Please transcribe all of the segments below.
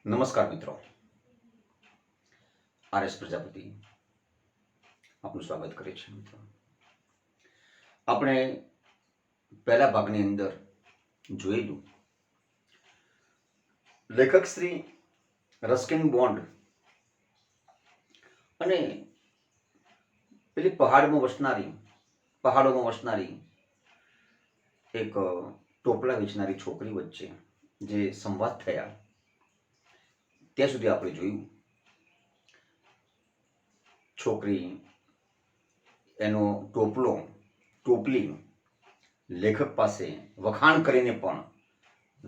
નમસ્કાર મિત્રો, આરએસ પ્રજાપતિ આપનું સ્વાગત કરે છે. મિત્રો, આપણે પહેલા ભાગની અંદર જોયેલું લેખક શ્રી રસ્કિન બોન્ડ અને પેલી પહાડોમાં વસનારી એક ટોપલા વેચનારી છોકરી વચ્ચે જે સંવાદ થયા ત્યાં સુધી આપણે જોયું. છોકરી એનો ટોપલી લેખક પાસે વખાણ કરીને પણ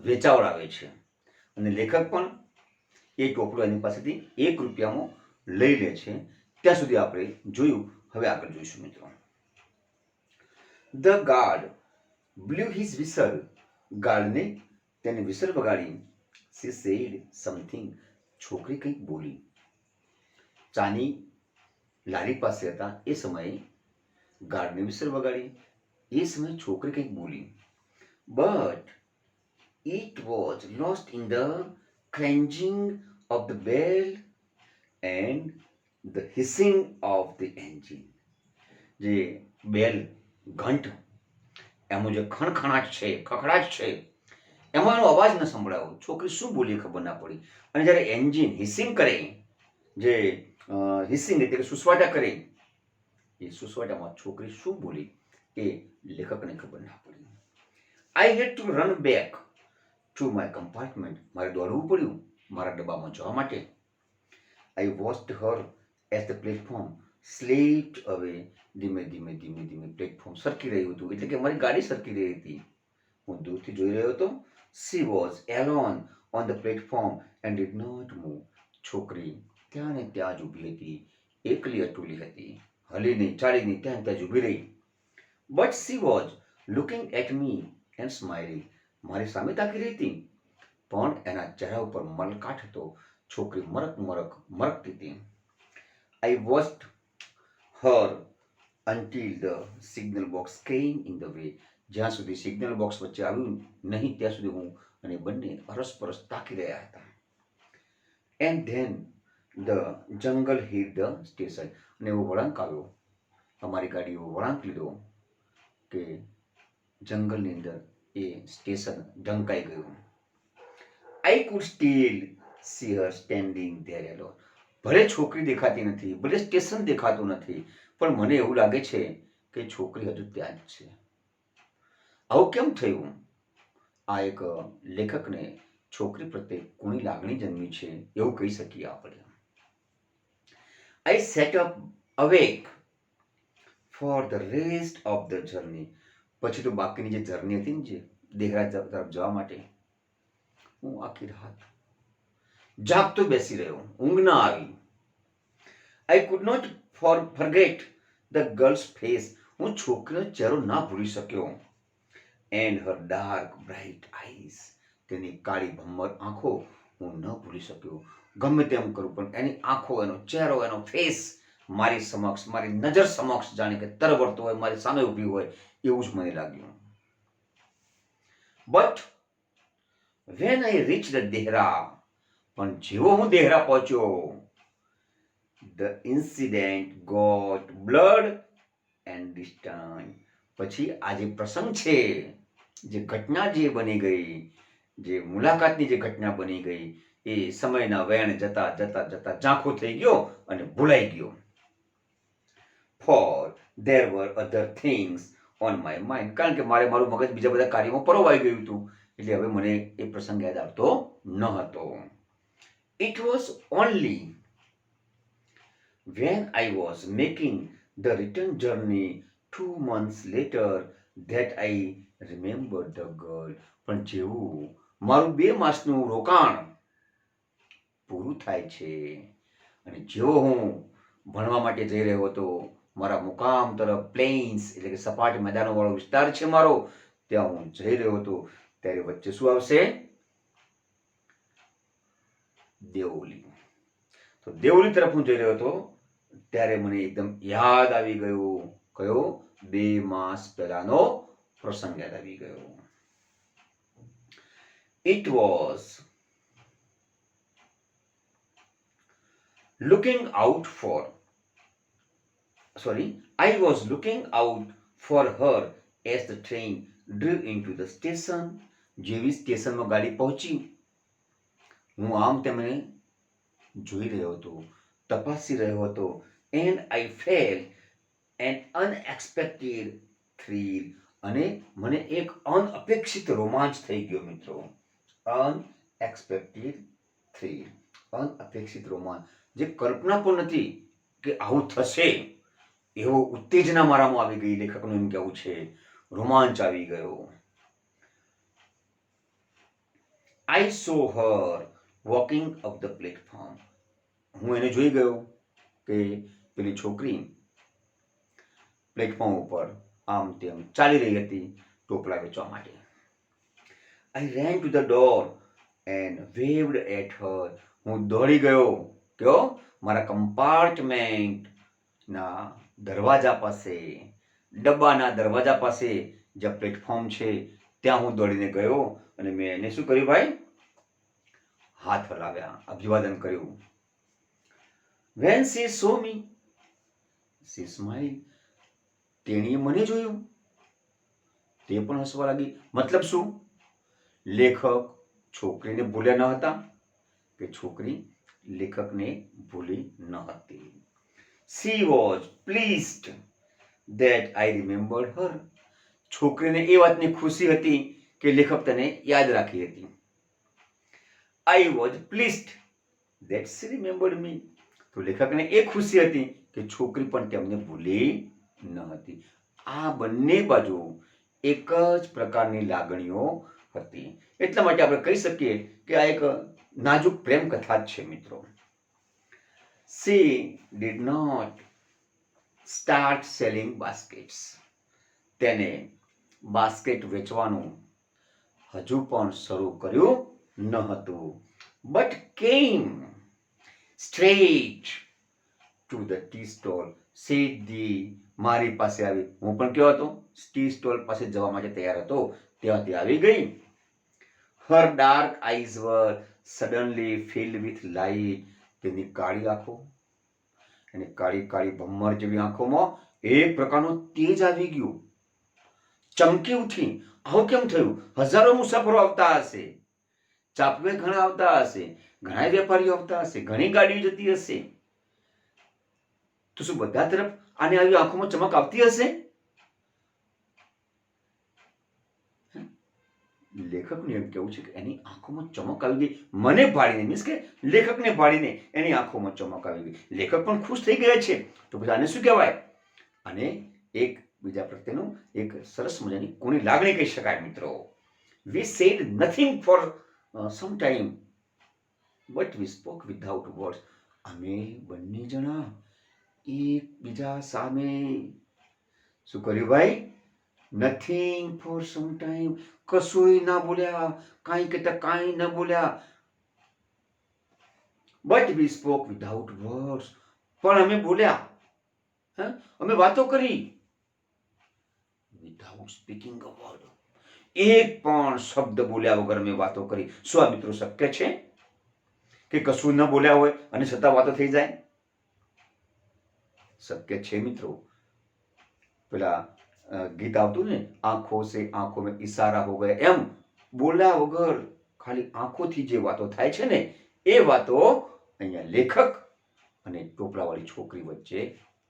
વેચાવડાવે છે અને લેખક પણ એ ટોપલો એની પાસેથી ₹1 લઈ લે છે. ત્યાં સુધી આપણે જોયું. હવે આગળ જોઈશું મિત્રો. The guard blew his whistle. ગાર્ડને તેને વિસલ વગાડી. She said something. છોકરી કંઈક બોલી. ચાની લારી પાસે હતા એ સમયે ગાર્ડને વિસલ વગાડી. એ સમયે છોકરી કંઈક બોલી. But it was lost in the clanging of the bell and the hissing of the engine. જે બેલ ઘંટ એમાં જે ખણખણાટ છે, ખખડાટ છે, એમાં એનો અવાજ ન સંભળાયો. છોકરી શું બોલી ખબર ના પડી. અને જ્યારે એન્જિન હિસિંગ કરે, જે હિસિંગ એટલે કે સુસવાટા કરે, એ સુસવાટામાં છોકરી શું બોલી એ લેખકને ખબર ના પડી. I had to run back to my compartment. મારે દોડવું પડ્યું મારા ડબ્બામાં જવા માટે. I watched her as the platform slipped away. ધીમે પ્લેટફોર્મ સરકી રહ્યું હતું, એટલે કે મારી ગાડી સરકી રહી હતી. હું દૂરથી જોઈ રહ્યો હતો. She was alone on the platform and did not move. છોકરી ત્યાં ને ત્યાં જ ઊભી હતી, એકલી અટુલી હતી, હલી નહીં, ચાલી નહીં, ત્યાં જ ઊભી રહી. But she was looking at me and smiling. મારી સામે તાકી રહી હતી, પણ એના ચહેરા ઉપર મલકાટ હતો. છોકરી મરકતી હતી. આઈ watched Har until the signal box came in the way. જ્યાં સુધી સિગ્નલ બોક્સ વચ્ચે આવ્યું નહીં ત્યાં સુધી હું અને બંને પરસ્પર તાકી રહ્યા હતા. And then the jungle hit the station. અને એવો વળાંક આવ્યો, અમારી ગાડી એવો વળાંક લીધો કે જંગલની અંદર એ સ્ટેશન ઢંકાઈ ગયું. I could steel C Har standing there alone. ભલે છોકરી દેખાતી નથી, ભલે સ્ટેશન દેખાતું નથી, પણ મને એવું લાગે છે કે છોકરી હજુ ત્યાં જ છે. આવું કેમ થયું? આ એક લેખકને છોકરી પ્રત્યે કોની લાગણી જન્મી છે એવું કહી શકીએ આપણે. I sat up awake for the rest of the journey. પછી તો બાકીની જે જર્ની હતી ને, જે દેહરા તરફ જવા માટે, હું આખી રાત જાગતો બેસી રહ્યો, ઊંઘ ના આવી. I could not forget the girl's face. હું છોકરીનો ચહેરો ના ભૂલી શક્યો. And her dark bright eyes. તેની કાળી ભમ્મર આંખો હું ન ભૂલી શક્યો. ગમે તેમ કરું પણ એની આંખો, એનો ચહેરો, એનો ફેસ મારી સમક્ષ, મારી નજર સમક્ષ જાણે કે તરવરતો હોય, મારી સામે ઊભી હોય એવું જ મને લાગ્યું. But when I reach the Dehra. પણ જેવો હું દેહરા પહોંચ્યો, the incident got blood and distant. પછી આ જે પ્રસંગ છે, જે ઘટના જે બની ગઈ, જે મુલાકાતની જે ઘટના બની ગઈ, એ સમયના વેણ જતા જતા જતા ઝાંખો થઈ ગયો અને ભૂલાઈ ગયો. Four there were other things on my mind. કારણ કે મારું મગજ બીજા બધા કાર્યોમાં પરોવાઈ ગયું હતું, એટલે હવે મને એ પ્રસંગ યાદ આવતો ન હતો. It was only when I was making the return journey 2 months later that I remembered the girl. પણ જેવું મારું 2 માસનું રોકાણ પૂરું થાય છે અને જેવો હું ભણવા માટે જઈ રહ્યો હતો મારા મુકામ તરફ, પ્લેન્સ એટલે કે સપાટ મેદાનો વાળો વિસ્તાર છે મારો, ત્યાં હું જઈ રહ્યો હતો, ત્યારે વચ્ચે શું આવશે? દેવોલી. તો દેવોલી તરફ હું જઈ રહ્યો હતો ત્યારે મને એકદમ યાદ આવી ગયું. કયો? 2 માસ પહેલાનો પ્રસંગ યાદ આવી ગયો. It was looking out for sorry, I was looking out for her as the train drew into the station. જેવી સ્ટેશનમાં ગાડી પહોંચી હું આમ તેમને જોઈ રહ્યો હતો, તપાસી રહ્યો હતો. and I felt an unexpected thrill, અને મને એક અનઅપેક્ષિત રોમાંચ થઈ ગયો મિત્રો. અનએક્સપેક્ટેડ થ્રિલ, અનઅપેક્ષિત રોમાંચ, જે કલ્પના પણ નથી કે આવું થશે, એવો ઉત્તેજના મારામાં આવી ગઈ. લેખકનું એમ કહેવું છે, રોમાંચ આવી ગયો. I saw her walking up the platform. હું એને જોઈ ગયો કે પેલી છોકરી પ્લેટફોર્મ ઉપર આમ તેમ ચાલી રહી હતી ટોપલા વેચવા માટે. I ran to the door and waved at her. હું દોડી ગયો કયો મારા કમ્પાર્ટમેન્ટના દરવાજા પાસે, ડબ્બાના દરવાજા પાસે જ્યાં પ્લેટફોર્મ છે ત્યાં હું દોડીને ગયો અને મેં એને શું કર્યું ભાઈ? હાથ હલાવ્યા, અભિવાદન કર્યું. When she saw me, she smiled. તેણીએ મને જોયું, તે પણ હસવા લાગી. મતલબ શું? લેખક છોકરીને ભૂલ્યા ન હતા કે છોકરી લેખકને ભૂલી ન હતી. She was pleased that I remembered her. છોકરીને એ વાતની ખુશી હતી કે લેખક તેને યાદ રાખી હતી. I was pleased that she remembered me. તો લેખકને એ ખુશી હતી કે છોકરી પણ તેમને ભૂલી ન હતી. આ બંને બાજુ એક જ પ્રકારની લાગણીઓ હતી. એટલા માટે આપણે કહી શકીએ કે આ એક નાજુક પ્રેમ કથા જ છે મિત્રો. She did not start selling baskets. તેને બાસ્કેટ વેચવાનું હજુ પણ શરૂ કર્યું ન હતું. But came straight to the tea stall. સીધી મારી પાસે આવી. હું પણ કયો હતો? ટી સ્ટોલ પાસે જવા માટે તૈયાર હતો, ત્યાંથી આવી ગઈ. Her dark eyes were suddenly filled with light. તેની કાળી આંખો, એની કાળી કાળી ભમ્મર જેવી આંખોમાં એક પ્રકારનો તેજ આવી ગયું, ચમકી ઉઠી. આવું કેમ થયું? હજારો મુસાફરો આવતા હશે, ચાપવે ઘણા આવતા હશે, ઘણા વેપારીઓ આવતા હશે, ઘણી ગાડીઓ જતી હશે, તો શું બધા તરફ આને આવી આંખોમાં ચમક આવતી હશે? લેખકનું એમ કેવું છે કે એની આંખોમાં ચમક આવી ગઈ. મને ભાળીને, મીન્સ કે લેખકને ભાળીને એની આંખોમાં ચમક આવી ગઈ. લેખક પણ ખુશ થઈ ગયા છે. તો પછી આને શું કહેવાય? અને એક બીજા પ્રત્યેનું એક સરસ મજાની કોની લાગણી કહી શકાય મિત્રો. We said nothing for some time, but we spoke without words. અમે બંને જણા એકબીજા સામે શું કર્યું ભાઈ? નથિંગ ફોર સમ ટાઈમ, કશુંય ના બોલ્યા, કાંઈ કહેતા કાંઈ ન બોલ્યા. But we spoke without words, પણ અમે બોલ્યા, અમે વાતો કરી. વિધાઉટ સ્પીકિંગ અ વર્ડ, એક પણ શબ્દ બોલ્યા વગર અમે વાતો કરી. શું આ મિત્રો શક્ય છે કે કશું ન બોલ્યા હોય અને છતાં વાતો થઈ જાય? શક્ય છે મિત્રો. પેલા ગીત આવતું ને, આંખો સે આંખો મેં ઈશારા હો ગયા, એમ બોલ્યા વગર ખાલી આંખોથી જે વાતો થાય છે ને, એ વાતો અહીંયા લેખક અને ટોપલાવાળી છોકરી વચ્ચે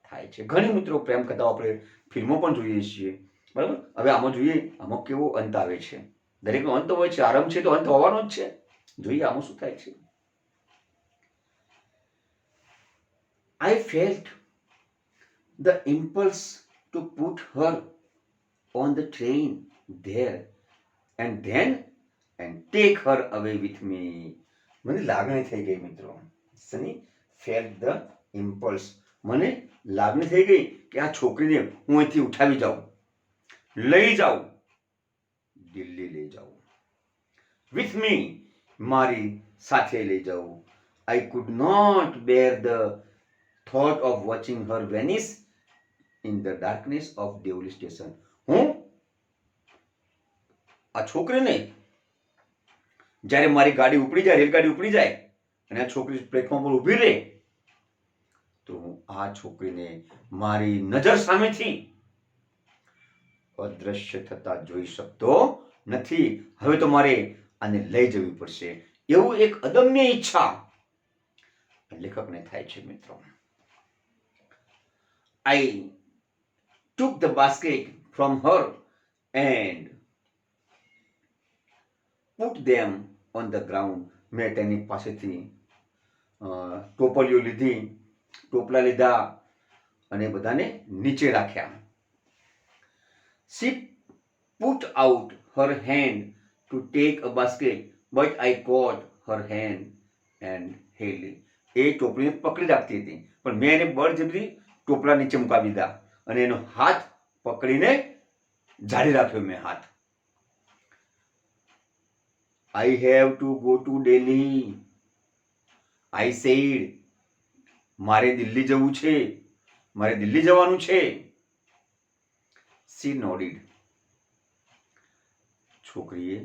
થાય છે. ઘણી મિત્રો પ્રેમ કથાઓ આપણે ફિલ્મો પણ જોઈએ છીએ, બરાબર. હવે આમાં જોઈએ, આમાં કેવો અંત આવે છે. દરેકનો અંત હોય છે, આરંભ છે તો અંત હોવાનો જ છે. જોઈએ આમાં શું થાય છે. I felt the impulse to put her on the train there and then and take her away with me. મને લાગણી થઈ ગઈ મિત્રો. સની felt the impulse, મને લાગણી થઈ ગઈ કે આ છોકરીને હું અહીંથી ઉઠાવી જાઉં, લઈ જાઉં, દિલ્હી લઈ જાઉં. with me, મારી સાથે લઈ જાઉં. I could not bear the thought of watching her vanish in the darkness of Devli station. હું આ છોકરીને જ્યારે મારી ગાડી ઉપડી જાય, રેલગાડી ઉપડી જાય અને આ છોકરી પ્લેટફોર્મ પર ઊભી રહે તો હું આ છોકરીને મારી નજર સામેથી અદ્રશ્ય થતા જોઈ શકતો નથી. હવે તો મારે આને લઈ જવી પડશે. એવું એક અદમ્ય ઈચ્છા લેખકને થાય છે મિત્રો. I took the basket from her and put them on the ground. મેં તેની પાસેથી ટોપલીઓ લીધી, ટોપલા લીધા અને બધાને નીચે રાખ્યા. She put out her hand to take a basket, but I caught her hand and held it. એ ટોપલીને પકડી રાખતી હતી, પણ મેં એને બળજબરી ટોપલા નીચે મુકાવી દીધા અને એનો હાથ પકડીને જાળી રાખ્યો મેં હાથ. I have to go to Delhi. I said, મારે દિલ્હી જવું છે, મારે દિલ્હી જવાનું છે. She nodded. છોકરીએ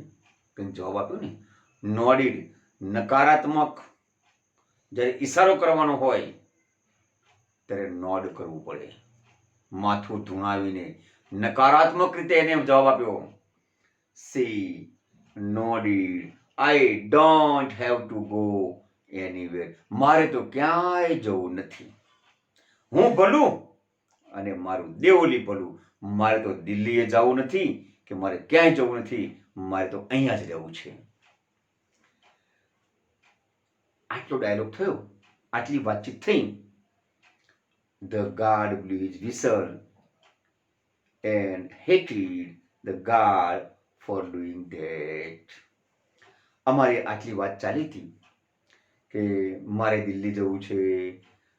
કંઈક જવાબ આપ્યો ને. nodded નકારાત્મક. જ્યારે ઈશારો કરવાનો હોય ત્યારે નોડ કરવું પડે. માથું ધુણાવીને નકારાત્મક રીતે એને જવાબ આપ્યો. She nodded. I don't have to go anywhere. મારે તો ક્યાંય જવું નથી. હું ભલું અને મારું દેવોલી ભલું. મારે તો દિલ્હીએ જવું નથી કે મારે ક્યાંય જવું નથી. મારે તો અહીંયા જ રહેવું છે. આટલો ડાયલોગ થયો, આટલી વાતચીત થઈ. The guard blew his whistle and hated the guard for doing that. અમારી આટલી વાત ચાલી હતી કે મારે દિલ્હી જવું છે,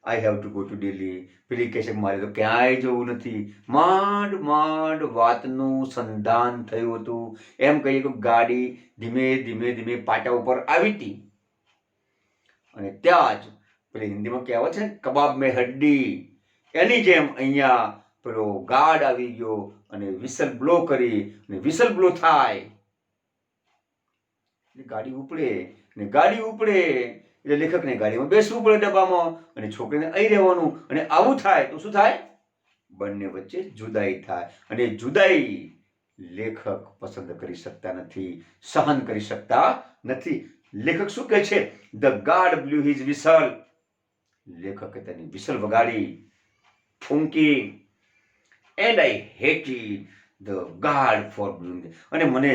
I have to go to Delhi. પેલી કહે છે મારે તો ક્યાંય જવું નથી. માંડ માંડ વાતનું સંધાન થયું હતું. એમ કહીએ કે ગાડી ધીમે ધીમે ધીમે પાટા ઉપર આવી હતી અને ત્યાં જ પેલી હિન્દીમાં કહેવત છે ને, કબાબ મેં હડ્ડી, એની જેમ અહીંયા પેલો ગાર્ડ આવી ગયો અને વિસલ બ્લો કરી અને વિસલ બ્લો થાય ગાડી ઉપડે અને ગાડી ઉપડે એટલે લેખકને ગાડીમાં બેસવું પડે ડબ્બામાં અને છોકરીને અહીં રહેવાનું. અને આવું થાય તો શું થાય? બંને વચ્ચે જુદાઈ થાય. અને જુદાઈ લેખક પસંદ કરી શકતા નથી, સહન કરી શકતા નથી. લેખક શું કહે છે? The guard blew his whistle. લેખકે તેની વિસલ વગાડી, ફૂંકી. And I hated the guard for blowing. અને મને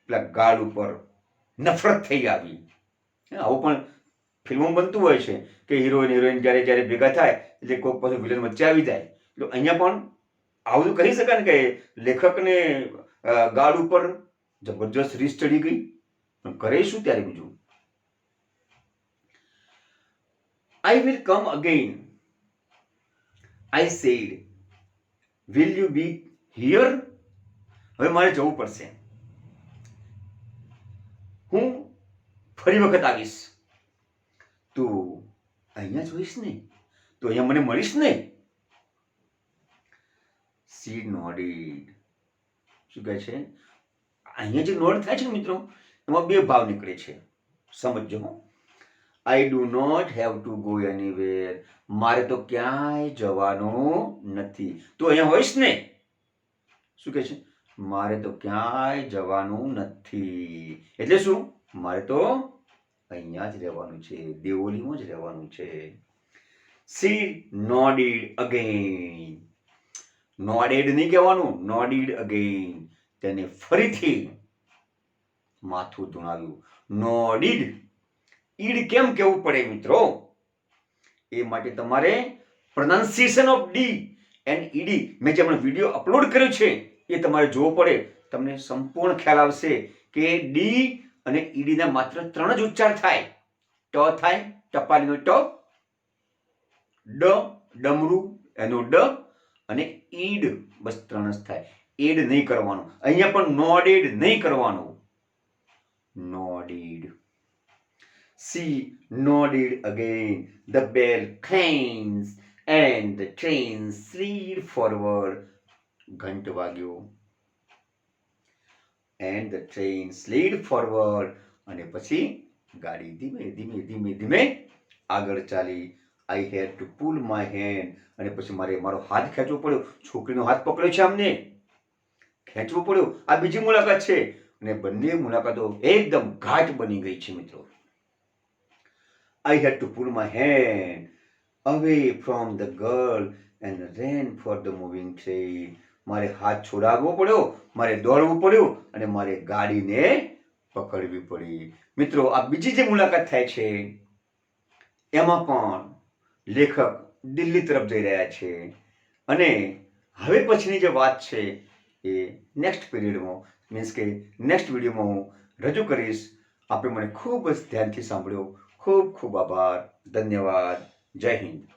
પેલા ગાર્ડ ઉપર નફરત થઈ આવી. આવું પણ ફિલ્મો બનતું હોય છે કે હિરોઈન હિરોઈન જ્યારે જ્યારે ભેગા થાય એટલે કોઈક પાછું વિલન વચ્ચે આવી જાય. તો અહીંયા પણ આવું કહી શકાય ને કે લેખકને ગાર્ડ ઉપર જબરજસ્ત રીસ ચડી ગઈ. પણ કરે શું ત્યારે બીજું? I will come again. I said, will you be here? હવે મારે જવું પડશે. હું ફરી વખત આવીશ. તું અહીંયા જોઈશ ને? તો અહીંયા મને મળીશ ને? She nodded. શું કહે છે? અહીંયા જે નોડ થાય છે મિત્રો, એમાં બે ભાવ નીકળે છે. સમજો. I do not have to go anywhere. મારે તો ક્યાંય જવાનું નથી. તું અહીંયા હોઈશ ને? શું કહે છે? મારે તો ક્યાંય જવાનું નથી. એટલે શું? મારે તો અહીંયા જ રહેવાનું છે, દેવોલીમાં જ રહેવાનું છે. She nodded again. nodded નહીં કહેવાનું, nodded again. તેને ફરીથી માથું ધુણાવ્યું. nodded. ઈડ કેમ કહેવું પડે મિત્રો? એ માટે તમારે pronunciation of D and ED મેં જે હમણાં વિડીયો અપલોડ કર્યો છે એ તમારે જોવો પડે. તમને સંપૂર્ણ ખ્યાલ આવશે કે ડી અને ઈડીના માત્ર 3 જ ઉચ્ચાર થાય. ટ થાય, ટપાલીનો ટ, ડ ડમરું એનો ડ, અને ઈડ, બસ 3 જ થાય. એડ નહીં કરવાનું. અહીંયા પણ નોડેડ નહીં કરવાનું. nodded. She nodded again. The bell clangs and the train slid forward. ઘંટ વાગ્યો and the train slid forward. અને પછી ગાડી ધીમે ધીમે ધીમે ધીમે આગળ ચાલી આઈ had two pull my hand, અને પછી મારે મારો હાથ ખેંચવો પડ્યો. છોકરીનો હાથ પકડ્યો છે અમને, ખેંચવો પડ્યો. આ બીજી મુલાકાત છે અને બંને મુલાકાતો એકદમ ઘાટ બની ગઈ છે મિત્રો. I had to pull my hand away from the girl and ran for the moving train. મારે હાથ છોડાવવો પડ્યો, મારે દોડવું પડ્યું અને મારે ગાડીને પકડવી પડી. મિત્રો, આ બીજી જે મુલાકાત થાય છે એમાં પણ લેખક દિલ્હી તરફ જઈ રહ્યા છે અને હવે પછીની જે વાત છે એ નેક્સ્ટ પીરિયડમાં મીન્સ કે નેક્સ્ટ વિડીયોમાં હું રજૂ કરીશ. આપણે મને ખૂબ જ ધ્યાનથી સાંભળ્યો. ખૂબ ખૂબ આભાર. ધન્યવાદ. જય હિન્દ.